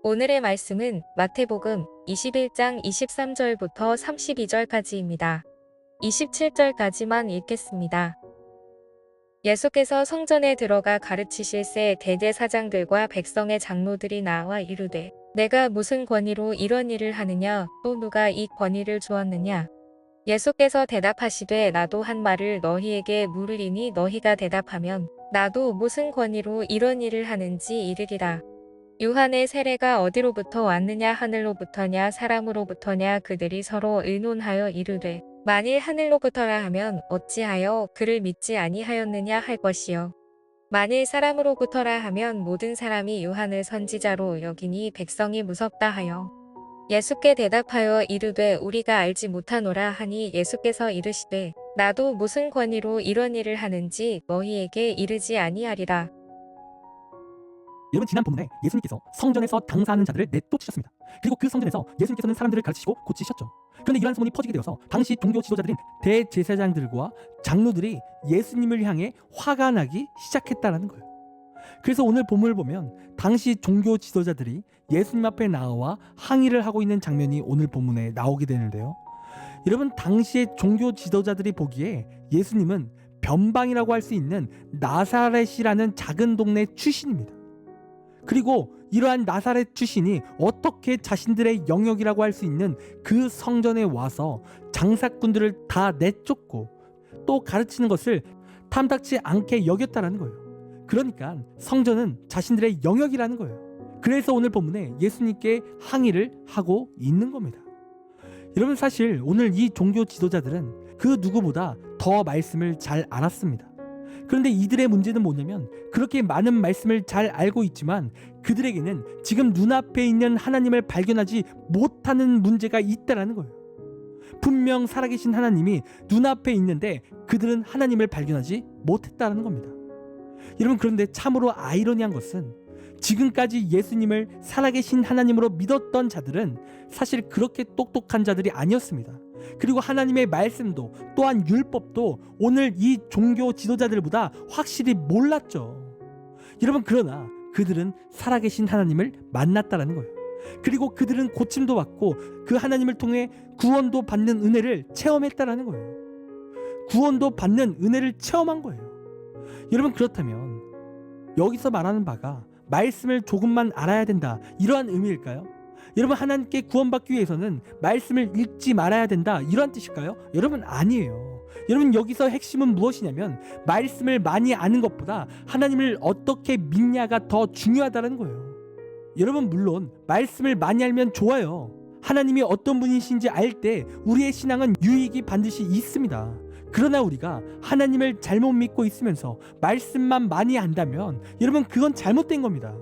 오늘의 말씀은 마태복음 21장 23절부터 32절까지입니다. 27절까지만 읽겠습니다. 예수께서 성전에 들어가 가르치실 새 대제사장들과 백성의 장로들이 나와 이르되 내가 무슨 권위로 이런 일을 하느냐 또 누가 이 권위를 주었느냐. 예수께서 대답하시되 나도 한 말을 너희에게 물으리니 너희가 대답하면 나도 무슨 권위로 이런 일을 하는지 이르리라. 요한의 세례가 어디로부터 왔느냐 하늘로부터냐 사람으로부터냐. 그들이 서로 의논하여 이르되 만일 하늘로부터라 하면 어찌하여 그를 믿지 아니하였느냐 할 것이요 만일 사람으로부터라 하면 모든 사람이 요한을 선지자로 여기니 백성이 무섭다 하여 예수께 대답하여 이르되 우리가 알지 못하노라 하니 예수께서 이르시되 나도 무슨 권위로 이런 일을 하는지 너희에게 이르지 아니하리라. 여러분, 지난 본문에 예수님께서 성전에서 장사하는 자들을 내쫓으셨습니다. 그리고 그 성전에서 예수님께서는 사람들을 가르치시고 고치셨죠. 그런데 이러한 소문이 퍼지게 되어서 당시 종교 지도자들인 대제사장들과 장로들이 예수님을 향해 화가 나기 시작했다는 거예요. 그래서 오늘 본문을 보면 당시 종교 지도자들이 예수님 앞에 나와 항의를 하고 있는 장면이 오늘 본문에 나오게 되는데요. 여러분, 당시의 종교 지도자들이 보기에 예수님은 변방이라고 할 수 있는 나사렛이라는 작은 동네 출신입니다. 그리고 이러한 나사렛 출신이 어떻게 자신들의 영역이라고 할 수 있는 그 성전에 와서 장사꾼들을 다 내쫓고 또 가르치는 것을 탐탁치 않게 여겼다는 거예요. 그러니까 성전은 자신들의 영역이라는 거예요. 그래서 오늘 본문에 예수님께 항의를 하고 있는 겁니다. 여러분, 사실 오늘 이 종교 지도자들은 그 누구보다 더 말씀을 잘 알았습니다. 그런데 이들의 문제는 뭐냐면 그렇게 많은 말씀을 잘 알고 있지만 그들에게는 지금 눈앞에 있는 하나님을 발견하지 못하는 문제가 있다는 거예요. 분명 살아계신 하나님이 눈앞에 있는데 그들은 하나님을 발견하지 못했다는 겁니다. 여러분, 그런데 참으로 아이러니한 것은 지금까지 예수님을 살아계신 하나님으로 믿었던 자들은 사실 그렇게 똑똑한 자들이 아니었습니다. 그리고 하나님의 말씀도 또한 율법도 오늘 이 종교 지도자들보다 확실히 몰랐죠. 여러분, 그러나 그들은 살아계신 하나님을 만났다는 거예요. 그리고 그들은 고침도 받고 그 하나님을 통해 구원도 받는 은혜를 체험했다는 거예요. 구원도 받는 은혜를 체험한 거예요. 여러분, 그렇다면 여기서 말하는 바가 말씀을 조금만 알아야 된다, 이러한 의미일까요? 여러분, 하나님께 구원받기 위해서는 말씀을 읽지 말아야 된다, 이런 뜻일까요? 여러분, 아니에요. 여러분, 여기서 핵심은 무엇이냐면 말씀을 많이 아는 것보다 하나님을 어떻게 믿냐가 더 중요하다는 거예요. 여러분, 물론 말씀을 많이 알면 좋아요. 하나님이 어떤 분이신지 알 때 우리의 신앙은 유익이 반드시 있습니다. 그러나 우리가 하나님을 잘못 믿고 있으면서 말씀만 많이 안다면 여러분, 그건 잘못된 겁니다.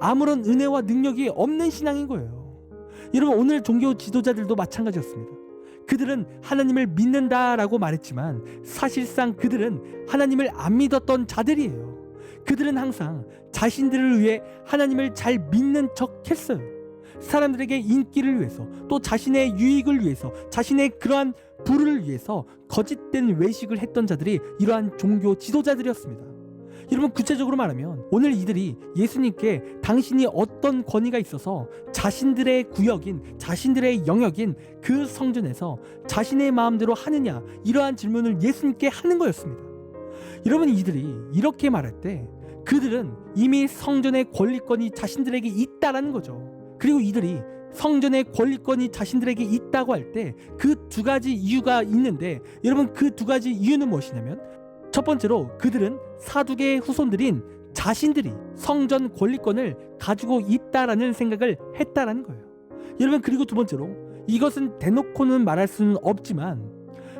아무런 은혜와 능력이 없는 신앙인 거예요. 여러분, 오늘 종교 지도자들도 마찬가지였습니다. 그들은 하나님을 믿는다라고 말했지만 사실상 그들은 하나님을 안 믿었던 자들이에요. 그들은 항상 자신들을 위해 하나님을 잘 믿는 척 했어요. 사람들에게 인기를 위해서, 또 자신의 유익을 위해서, 자신의 그러한 부를 위해서 거짓된 외식을 했던 자들이 이러한 종교 지도자들이었습니다. 여러분, 구체적으로 말하면 오늘 이들이 예수님께 당신이 어떤 권위가 있어서 자신들의 구역인, 자신들의 영역인 그 성전에서 자신의 마음대로 하느냐, 이러한 질문을 예수님께 하는 거였습니다. 여러분, 이들이 이렇게 말할 때 그들은 이미 성전의 권리권이 자신들에게 있다라는 거죠. 그리고 이들이 성전의 권리권이 자신들에게 있다고 할 때 그 두 가지 이유가 있는데, 여러분, 그 두 가지 이유는 무엇이냐면 첫 번째로 그들은 사두개의 후손들인 자신들이 성전 권리권을 가지고 있다라는 생각을 했다라는 거예요. 여러분, 그리고 두 번째로 이것은 대놓고는 말할 수는 없지만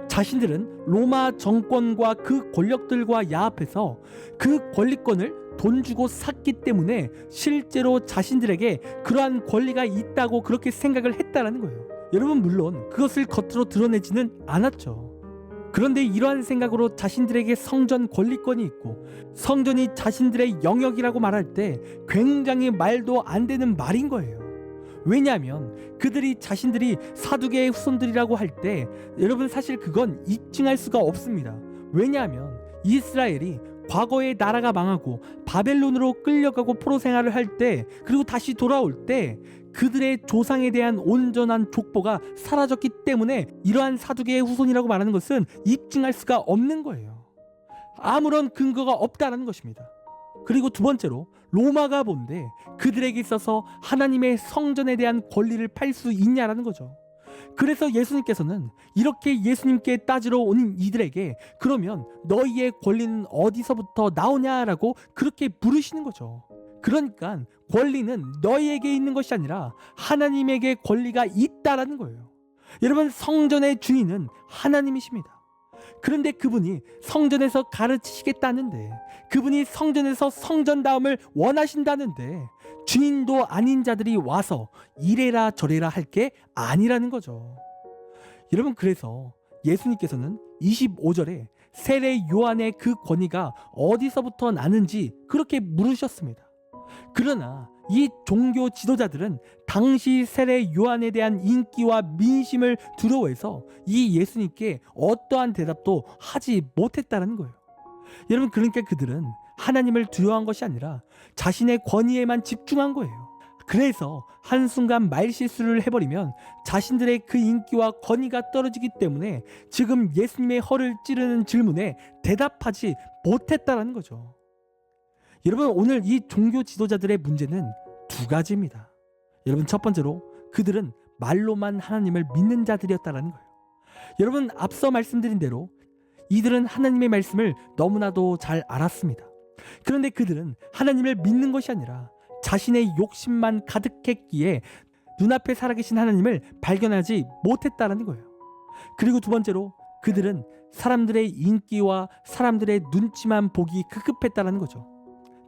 자신들은 로마 정권과 그 권력들과 야합해서 그 권리권을 돈 주고 샀기 때문에 실제로 자신들에게 그러한 권리가 있다고 그렇게 생각을 했다라는 거예요. 여러분, 물론 그것을 겉으로 드러내지는 않았죠. 그런데 이러한 생각으로 자신들에게 성전 권리권이 있고 성전이 자신들의 영역이라고 말할 때 굉장히 말도 안 되는 말인 거예요. 왜냐하면 그들이 자신들이 사두개의 후손들이라고 할 때 여러분, 사실 그건 입증할 수가 없습니다. 왜냐하면 이스라엘이 과거의 나라가 망하고 바벨론으로 끌려가고 포로 생활을 할 때, 그리고 다시 돌아올 때 그들의 조상에 대한 온전한 족보가 사라졌기 때문에 이러한 사두개의 후손이라고 말하는 것은 입증할 수가 없는 거예요. 아무런 근거가 없다라는 것입니다. 그리고 두 번째로 로마가 뭔데 그들에게 있어서 하나님의 성전에 대한 권리를 팔 수 있냐라는 거죠. 그래서 예수님께서는 이렇게 예수님께 따지러 온 이들에게 그러면 너희의 권리는 어디서부터 나오냐라고 그렇게 물으시는 거죠. 그러니까 권리는 너희에게 있는 것이 아니라 하나님에게 권리가 있다라는 거예요. 여러분, 성전의 주인은 하나님이십니다. 그런데 그분이 성전에서 가르치시겠다는데, 그분이 성전에서 성전다움을 원하신다는데 주인도 아닌 자들이 와서 이래라 저래라 할 게 아니라는 거죠. 여러분, 그래서 예수님께서는 25절에 세례 요한의 그 권위가 어디서부터 나는지 그렇게 물으셨습니다. 그러나 이 종교 지도자들은 당시 세례 요한에 대한 인기와 민심을 두려워해서 이 예수님께 어떠한 대답도 하지 못했다는 거예요. 여러분, 그러니까 그들은 하나님을 두려워한 것이 아니라 자신의 권위에만 집중한 거예요. 그래서 한순간 말실수를 해버리면 자신들의 그 인기와 권위가 떨어지기 때문에 지금 예수님의 허를 찌르는 질문에 대답하지 못했다는 거죠. 여러분, 오늘 이 종교 지도자들의 문제는 두 가지입니다. 여러분, 첫 번째로 그들은 말로만 하나님을 믿는 자들이었다는 거예요. 여러분, 앞서 말씀드린 대로 이들은 하나님의 말씀을 너무나도 잘 알았습니다. 그런데 그들은 하나님을 믿는 것이 아니라 자신의 욕심만 가득했기에 눈앞에 살아계신 하나님을 발견하지 못했다는 거예요. 그리고 두 번째로 그들은 사람들의 인기와 사람들의 눈치만 보기 급급했다는 거죠.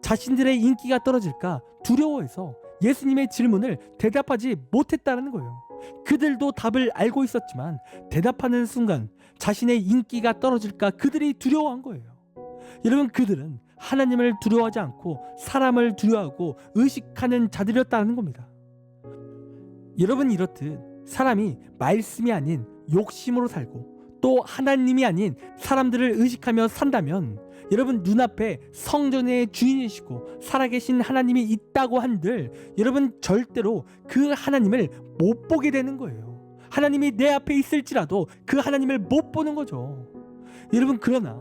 자신들의 인기가 떨어질까 두려워해서 예수님의 질문을 대답하지 못했다는 거예요. 그들도 답을 알고 있었지만 대답하는 순간 자신의 인기가 떨어질까 그들이 두려워한 거예요. 여러분, 그들은 하나님을 두려워하지 않고 사람을 두려워하고 의식하는 자들이었다는 겁니다. 여러분, 이렇듯 사람이 말씀이 아닌 욕심으로 살고 또 하나님이 아닌 사람들을 의식하며 산다면 여러분, 눈앞에 성전의 주인이시고 살아계신 하나님이 있다고 한들 여러분, 절대로 그 하나님을 못 보게 되는 거예요. 하나님이 내 앞에 있을지라도 그 하나님을 못 보는 거죠. 여러분, 그러나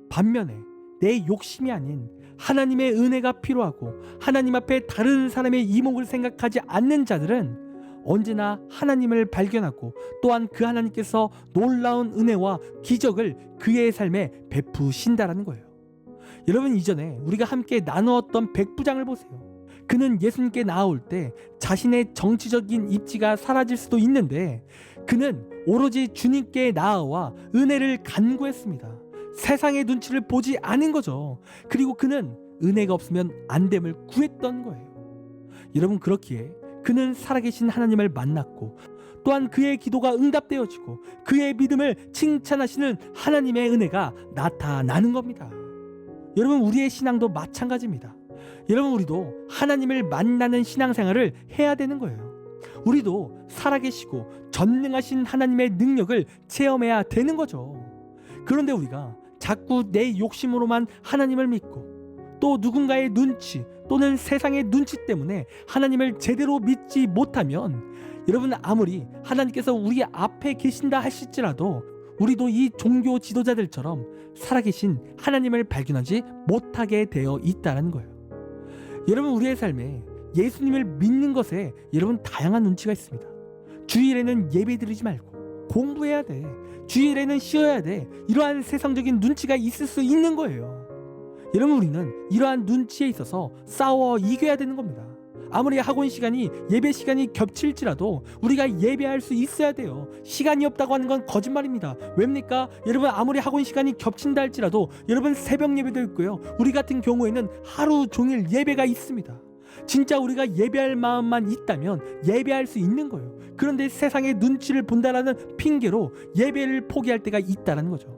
반면에 내 욕심이 아닌 하나님의 은혜가 필요하고 하나님 앞에 다른 사람의 이목을 생각하지 않는 자들은 언제나 하나님을 발견하고 또한 그 하나님께서 놀라운 은혜와 기적을 그의 삶에 베푸신다라는 거예요. 여러분, 이전에 우리가 함께 나누었던 백부장을 보세요. 그는 예수님께 나아올 때 자신의 정치적인 입지가 사라질 수도 있는데 그는 오로지 주님께 나아와 은혜를 간구했습니다. 세상의 눈치를 보지 않은 거죠. 그리고 그는 은혜가 없으면 안 됨을 구했던 거예요. 여러분, 그렇기에 그는 살아계신 하나님을 만났고 또한 그의 기도가 응답되어지고 그의 믿음을 칭찬하시는 하나님의 은혜가 나타나는 겁니다. 여러분, 우리의 신앙도 마찬가지입니다. 여러분, 우리도 하나님을 만나는 신앙생활을 해야 되는 거예요. 우리도 살아계시고 전능하신 하나님의 능력을 체험해야 되는 거죠. 그런데 우리가 자꾸 내 욕심으로만 하나님을 믿고 또 누군가의 눈치 또는 세상의 눈치 때문에 하나님을 제대로 믿지 못하면 여러분, 아무리 하나님께서 우리 앞에 계신다 하실지라도 우리도 이 종교 지도자들처럼 살아계신 하나님을 발견하지 못하게 되어 있다는 거예요. 여러분, 우리의 삶에 예수님을 믿는 것에 여러분 다양한 눈치가 있습니다. 주일에는 예배 드리지 말고 공부해야 돼, 주일에는 쉬어야 돼, 이러한 세상적인 눈치가 있을 수 있는 거예요. 여러분, 우리는 이러한 눈치에 있어서 싸워 이겨야 되는 겁니다. 아무리 학원 시간이 예배 시간이 겹칠지라도 우리가 예배할 수 있어야 돼요. 시간이 없다고 하는 건 거짓말입니다. 왜입니까? 여러분, 아무리 학원 시간이 겹친다 할지라도 여러분 새벽 예배도 있고요. 우리 같은 경우에는 하루 종일 예배가 있습니다. 진짜 우리가 예배할 마음만 있다면 예배할 수 있는 거예요. 그런데 세상의 눈치를 본다라는 핑계로 예배를 포기할 때가 있다는 거죠.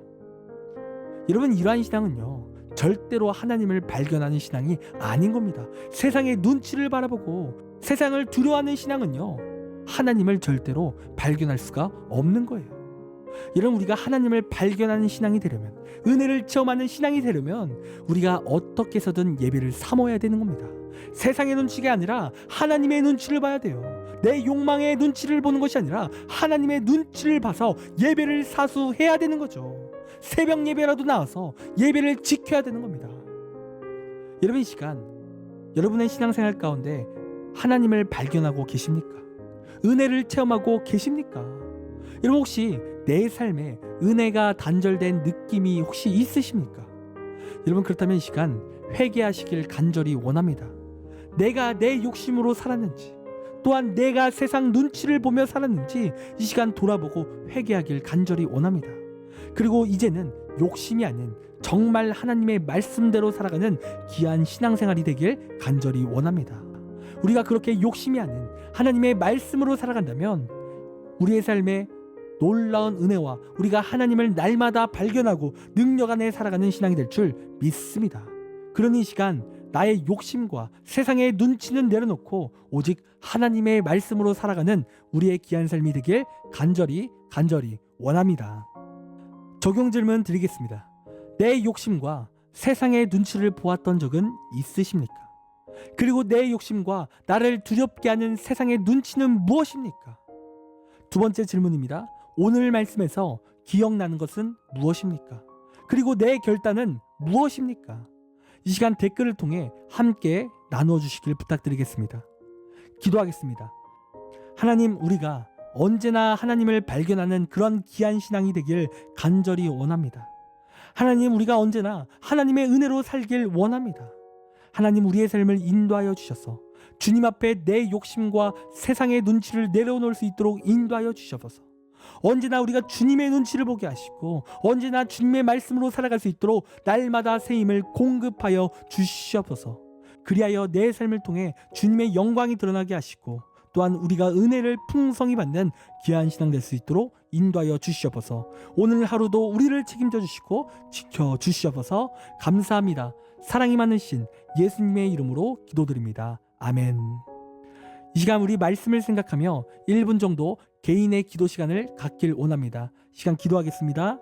여러분, 이러한 신앙은요 절대로 하나님을 발견하는 신앙이 아닌 겁니다. 세상의 눈치를 바라보고 세상을 두려워하는 신앙은요 하나님을 절대로 발견할 수가 없는 거예요. 여러분, 우리가 하나님을 발견하는 신앙이 되려면, 은혜를 체험하는 신앙이 되려면 우리가 어떻게 해서든 예배를 삼어야 되는 겁니다. 세상의 눈치가 아니라 하나님의 눈치를 봐야 돼요. 내 욕망의 눈치를 보는 것이 아니라 하나님의 눈치를 봐서 예배를 사수해야 되는 거죠. 새벽 예배라도 나와서 예배를 지켜야 되는 겁니다. 여러분, 이 시간 여러분의 신앙생활 가운데 하나님을 발견하고 계십니까? 은혜를 체험하고 계십니까? 여러분, 혹시 내 삶에 은혜가 단절된 느낌이 혹시 있으십니까? 여러분, 그렇다면 이 시간 회개하시길 간절히 원합니다. 내가 내 욕심으로 살았는지, 또한 내가 세상 눈치를 보며 살았는지 이 시간 돌아보고 회개하길 간절히 원합니다. 그리고 이제는 욕심이 아닌 정말 하나님의 말씀대로 살아가는 귀한 신앙생활이 되길 간절히 원합니다. 우리가 그렇게 욕심이 아닌 하나님의 말씀으로 살아간다면 우리의 삶에 놀라운 은혜와 우리가 하나님을 날마다 발견하고 능력 안에 살아가는 신앙이 될 줄 믿습니다. 그러니 이 시간 나의 욕심과 세상의 눈치는 내려놓고 오직 하나님의 말씀으로 살아가는 우리의 귀한 삶이 되길 간절히 원합니다. 적용 질문 드리겠습니다. 내 욕심과 세상의 눈치를 보았던 적은 있으십니까? 그리고 내 욕심과 나를 두렵게 하는 세상의 눈치는 무엇입니까? 두 번째 질문입니다. 오늘 말씀에서 기억나는 것은 무엇입니까? 그리고 내 결단은 무엇입니까? 이 시간 댓글을 통해 함께 나누어 주시길 부탁드리겠습니다. 기도하겠습니다. 하나님, 우리가 언제나 하나님을 발견하는 그런 귀한 신앙이 되길 간절히 원합니다. 하나님, 우리가 언제나 하나님의 은혜로 살길 원합니다. 하나님, 우리의 삶을 인도하여 주셔서 주님 앞에 내 욕심과 세상의 눈치를 내려놓을 수 있도록 인도하여 주셔서 언제나 우리가 주님의 눈치를 보게 하시고 언제나 주님의 말씀으로 살아갈 수 있도록 날마다 새 힘을 공급하여 주시옵소서. 그리하여 내 삶을 통해 주님의 영광이 드러나게 하시고 또한 우리가 은혜를 풍성히 받는 귀한 신앙 될 수 있도록 인도하여 주시옵소서. 오늘 하루도 우리를 책임져 주시고 지켜 주시옵소서. 감사합니다. 사랑이 많으신 예수님의 이름으로 기도드립니다. 아멘. 이 시간 우리 말씀을 생각하며 1분 정도 개인의 기도 시간을 갖길 원합니다. 시간 기도하겠습니다.